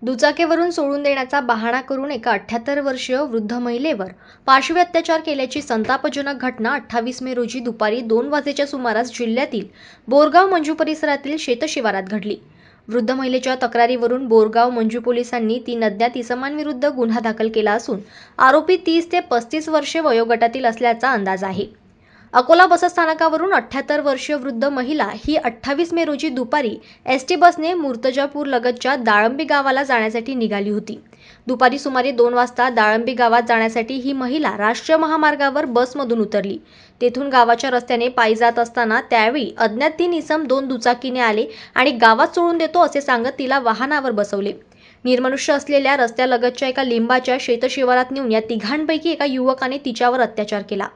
दुचाकीवरून सोडून देण्याचा बहाणा करून एका 78 वर्षीय वृद्ध महिलेवर पाशवी अत्याचार केल्याची संतापजनक घटना 28 मे रोजी दुपारी 2 वाजेच्या सुमारास जिल्ह्यातील बोरगाव मंजू परिसरातील शेतशिवारात घडली. वृद्ध महिलेच्या तक्रारीवरून बोरगाव मंजू पोलिसांनी 3 अज्ञात इसमांविरुद्ध गुन्हा दाखल केला असून आरोपी 30 ते 35 वर्षे वयोगटातील असल्याचा अंदाज आहे. अकोला बसस्थानकावरून 78 वर्षीय वृद्ध महिला ही 28 मे रोजी दुपारी एसटी बसने मूर्तजापूर लगतच्या दाळंबी गावाला जाण्यासाठी निघाली होती. दुपारी सुमारे 2 वाजता दाळंबी गावात जाण्यासाठी ही महिला राष्ट्रीय महामार्गावर बसमधून उतरली. तेथून गावाच्या रस्त्याने पायी जात असताना त्यावेळी अज्ञात 3 इसम 2 दुचाकीने आले आणि गावात सोडून देतो असे सांगत तिला वाहनावर बसवले. निर्मनुष्य असलेल्या रस्त्यालगतच्या एका लिंबाच्या शेतशिवारात नेऊन या तिघांपैकी एका युवकाने तिच्यावर अत्याचार केला.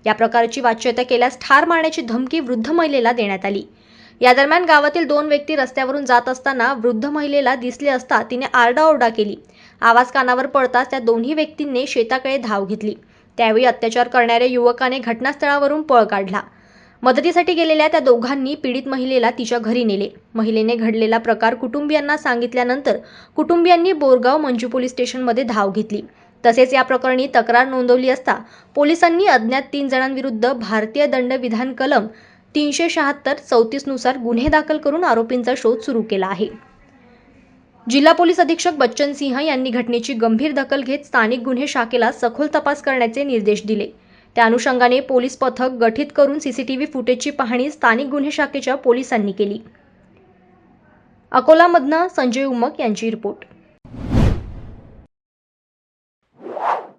या प्रकारची वाच्यता केल्यास ठार मारण्याची धमकी वृद्ध महिलेला देण्यात आली. या दरम्यान गावातील 2 व्यक्ती रस्त्यावरून जात असताना वृद्ध महिलेला दिसले असता तिने आरडाओरडा केली. आवाज कानावर पडताच त्या दोन्ही व्यक्तींनी शेताकडे धाव घेतली. त्यावेळी अत्याचार करणाऱ्या युवकाने घटनास्थळावरून पळ काढला. मदतीसाठी गेलेल्या त्या दोघांनी पीडित महिलेला तिच्या घरी नेले. महिलेने घडलेला प्रकार कुटुंबियांना सांगितल्यानंतर कुटुंबियांनी बोरगाव मंजू पोलीस स्टेशनमध्ये धाव घेतली. तसेच या प्रकरणी तक्रार नोंदवली असता पोलिसांनी अज्ञात 3 जणांविरुद्ध भारतीय दंडविधान कलम 376-34 नुसार गुन्हे दाखल करून आरोपींचा शोध सुरू केला आहे. जिल्हा पोलीस अधीक्षक बच्चन सिंह यांनी घटनेची गंभीर दखल घेत स्थानिक गुन्हे शाखेला सखोल तपास करण्याचे निर्देश दिले. त्या अनुषंगाने पोलीस पथक गठीत करून सीसीटीव्ही फुटेजची पाहणी स्थानिक गुन्हे शाखेच्या पोलिसांनी केली. अकोलामधून संजय उमक यांची रिपोर्ट.